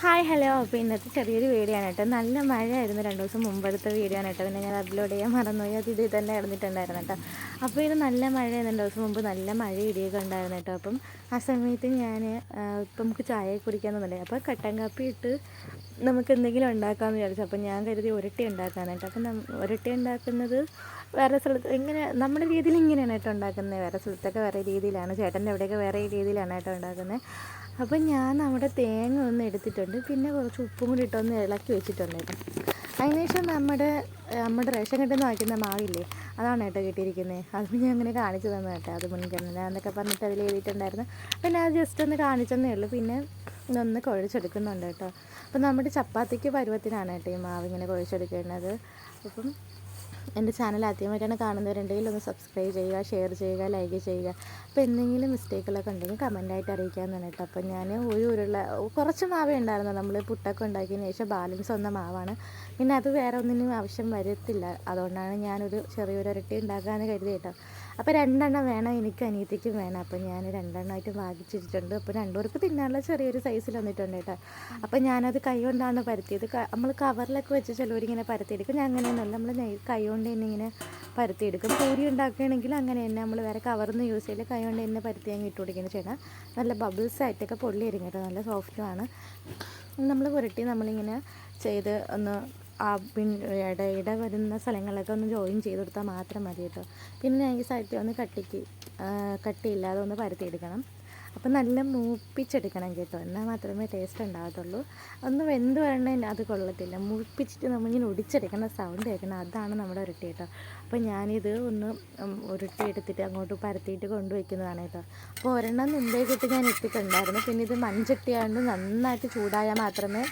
Hi hello. അപ്പോൾ ഇന്നത്തെ ചെറിയൊരു വീഡിയോ ആണ് കേട്ടോ. നല്ല മഴയായിരുന്നു 2 ദിവസം മുമ്പെടുത്ത വീഡിയോ ആണ് കേട്ടോ. പിന്നെ ഞാൻ അപ്ലോഡ് ചെയ്യാൻ മറന്നുപോയി. അത് ഇതിൽ തന്നെ ഇടന്നിട്ടുണ്ടായിരുന്നു കേട്ടോ. അപ്പോൾ ഇത് നല്ല മഴയായിരുന്നു, 2 ദിവസം മുമ്പ് നല്ല മഴ ഇടിയൊക്കെ ഉണ്ടായിരുന്നു കേട്ടോ. അപ്പം ആ സമയത്ത് ഞാൻ ഇപ്പം നമുക്ക് ചായ കുടിക്കാമെന്നുണ്ടായി. അപ്പോൾ കട്ടൻ കാപ്പി ഇട്ട് നമുക്ക് എന്തെങ്കിലും ഉണ്ടാക്കാമെന്ന് വിചാരിച്ചു. അപ്പം ഞാൻ കരുതി ഉരുട്ടി ഉണ്ടാക്കാനായിട്ട്. അപ്പം ഉരുട്ടി ഉണ്ടാക്കുന്നത് വേറെ സ്ഥലത്ത് ഇങ്ങനെ നമ്മുടെ രീതിയിൽ ഇങ്ങനെയാണ് കേട്ടോ ഉണ്ടാക്കുന്നത്. വേറെ സ്ഥലത്തൊക്കെ വേറെ രീതിയിലാണ്, ചേട്ടൻ്റെ അവിടെയൊക്കെ വേറെ രീതിയിലാണ് കേട്ടോ ഉണ്ടാക്കുന്നത്. അപ്പം ഞാൻ നമ്മുടെ തേങ്ങ ഒന്ന് എടുത്തിട്ടുണ്ട്, പിന്നെ കുറച്ച് ഉപ്പും കൂടി ഇട്ടൊന്ന് ഇളക്കി വെച്ചിട്ടുണ്ട് കേട്ടോ. അതിനുശേഷം നമ്മുടെ റേഷൻ കെട്ടിൽ നിന്ന് വാങ്ങിക്കുന്ന മാവില്ലേ, അതാണ് കേട്ടോ കിട്ടിയിരിക്കുന്നത്. അത് ഞാൻ അങ്ങനെ കാണിച്ചു തന്നെ കേട്ടോ. അത് മുൻഗണന എന്നൊക്കെ പറഞ്ഞിട്ട് അതിൽ എഴുതിയിട്ടുണ്ടായിരുന്നു. പിന്നെ അത് ജസ്റ്റ് ഒന്ന് കാണിച്ചെന്നേ ഉള്ളൂ. പിന്നെ ഇതൊന്ന് കുഴച്ചെടുക്കുന്നുണ്ട് കേട്ടോ. അപ്പം നമ്മുടെ ചപ്പാത്തിക്ക് പരുവത്തിനാണ് കേട്ടോ ഈ മാവ് ഇങ്ങനെ കുഴച്ചെടുക്കേണ്ടത്. അപ്പം എൻ്റെ ചാനൽ ആദ്യമായിട്ടാണ് കാണുന്നവരുണ്ടെങ്കിൽ ഒന്ന് സബ്സ്ക്രൈബ് ചെയ്യുക, ഷെയർ ചെയ്യുക, ലൈക്ക് ചെയ്യുക. അപ്പോൾ എന്തെങ്കിലും മിസ്റ്റേക്കുകളൊക്കെ ഉണ്ടെങ്കിൽ കമൻറ്റായിട്ട് അറിയിക്കാമെന്നാണ് കേട്ടോ. അപ്പോൾ ഞാൻ കുറച്ച് മാവേ ഉണ്ടായിരുന്നു, നമ്മൾ പുട്ടൊക്കെ ഉണ്ടാക്കിയതിന് ശേഷം ബാലൻസ് വന്ന മാവാണ്. പിന്നെ അത് വേറെ ഒന്നിനും ആവശ്യം വരത്തില്ല, അതുകൊണ്ടാണ് ഞാനൊരു ചെറിയൊരു ഇരട്ടി ഉണ്ടാക്കാമെന്ന് കരുതി കേട്ടോ. അപ്പോൾ 2 എണ്ണം വേണം, എനിക്ക് അനിയത്തിക്കും വേണം. അപ്പോൾ ഞാൻ 2 എണ്ണമായിട്ട് വാങ്ങിച്ചിട്ടുണ്ട്. അപ്പോൾ 2 പേർക്ക് തിന്നാനുള്ള ചെറിയൊരു സൈസിൽ വന്നിട്ടുണ്ട് കേട്ടോ. അപ്പോൾ ഞാനത് കൈ കൊണ്ടാണ് പരത്തിയത്. നമ്മൾ കവറിലൊക്കെ വെച്ച് ചിലവരിങ്ങനെ പരത്തിയെടുക്കും. ഞാൻ അങ്ങനെയൊന്നുമല്ല, നമ്മൾ കൈ കൊണ്ട് തന്നെ ഇങ്ങനെ പരത്തിയെടുക്കും. പൂരി ഉണ്ടാക്കുകയാണെങ്കിൽ അങ്ങനെ തന്നെ നമ്മൾ വേറെ കവറിന്ന് യൂസ് ചെയ്യില്ല, കൈ കൊണ്ട് തന്നെ പരത്തി അങ്ങ് ഇട്ട് കൊടുക്കുകയാണ് ചെയ്യണം. നല്ല ബബിൾസ് ആയിട്ടൊക്കെ പൊള്ളി വരും കേട്ടോ, നല്ല സോഫ്റ്റുമാണ്. നമ്മൾ പുരട്ടി നമ്മളിങ്ങനെ ചെയ്ത് ഒന്ന് ആ ഇട വരുന്ന സ്ഥലങ്ങളിലൊക്കെ ഒന്ന് ജോയിൻ ചെയ്ത് കൊടുത്താൽ മാത്രം മതി കേട്ടോ. പിന്നെ ഈ സൈഡിൽ ഒന്ന് കട്ടിയില്ലാതെ ഒന്ന് പരത്തിയെടുക്കണം. അപ്പം നല്ല മൂപ്പിച്ചെടുക്കണം കേട്ടോ, എന്നാൽ മാത്രമേ ടേസ്റ്റ് ഉണ്ടാകത്തുള്ളൂ. ഒന്ന് വെന്ത് വരണ അത് കൊള്ളത്തില്ല, മൂപ്പിച്ചിട്ട് നമ്മളിങ്ങനെ ഒടിച്ചെടുക്കുന്ന സൗണ്ട് കേൾക്കണം, അതാണ് നമ്മുടെ ഉരുട്ടി കേട്ടോ. അപ്പോൾ ഞാനിത് ഒന്ന് ഉരുട്ടി എടുത്തിട്ട് അങ്ങോട്ട് പരത്തിയിട്ട് കൊണ്ടുവയ്ക്കുന്നതാണ് കേട്ടോ. അപ്പോൾ ഒരെണ്ണം മുമ്പേക്കിട്ട് ഞാൻ ഇട്ടിട്ടുണ്ടായിരുന്നു. പിന്നെ ഇത് മൺചട്ടിയാണ്ട് നന്നായിട്ട് ചൂടായാൽ മാത്രമേ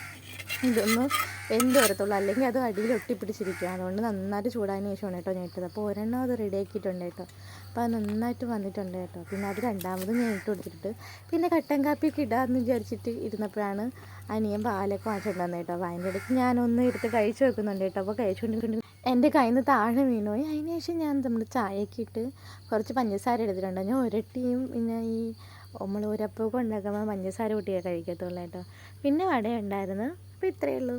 ഇതൊന്ന് വെന്ത് വരത്തുള്ളൂ, അല്ലെങ്കിൽ അത് അടിയിൽ ഒട്ടിപ്പിടിച്ചിരിക്കുക. അതുകൊണ്ട് നന്നായിട്ട് ചൂടായതിന് ശേഷമാണ് കേട്ടോ ഞാൻ ഇട്ടത്. അപ്പോൾ ഒരെണ്ണം അത് റെഡിയാക്കിയിട്ടുണ്ട് കേട്ടോ. അപ്പോൾ അത് നന്നായിട്ട് വന്നിട്ടുണ്ട് കേട്ടോ. പിന്നെ അത് രണ്ടാമതും ഞാൻ ഇട്ട് കൊടുത്തിട്ട് പിന്നെ കട്ടൻ കാപ്പിയൊക്കെ ഇടാമെന്ന് വിചാരിച്ചിട്ട് ഇരുന്നപ്പോഴാണ് അനിയൻ പാലൊക്കെ വാങ്ങിച്ചിട്ടുണ്ടായിരുന്നു കേട്ടോ. അപ്പോൾ അതിൻ്റെ ഇടയ്ക്ക് ഞാനൊന്ന് എടുത്ത് കഴിച്ച് വെക്കുന്നുണ്ട് കേട്ടോ. അപ്പോൾ കഴിച്ചുകൊണ്ട് എൻ്റെ കയ്യിൽ നിന്ന് താഴെ വീണുപോയി. അതിന് ശേഷം ഞാൻ നമ്മൾ ചായയൊക്കെ ഇട്ട് കുറച്ച് പഞ്ചസാര എടുത്തിട്ടുണ്ട്. ഞാൻ ഒരട്ടിയും പിന്നെ നമ്മൾ ഒരപ്പമൊക്കെ ഉണ്ടാക്കുമ്പോൾ പഞ്ചസാര കൂട്ടിയേ കഴിക്കത്തുള്ളൂ കേട്ടോ. പിന്നെ വട ഉണ്ടായിരുന്നു. അപ്പോൾ ഇത്രയേ ഉള്ളൂ.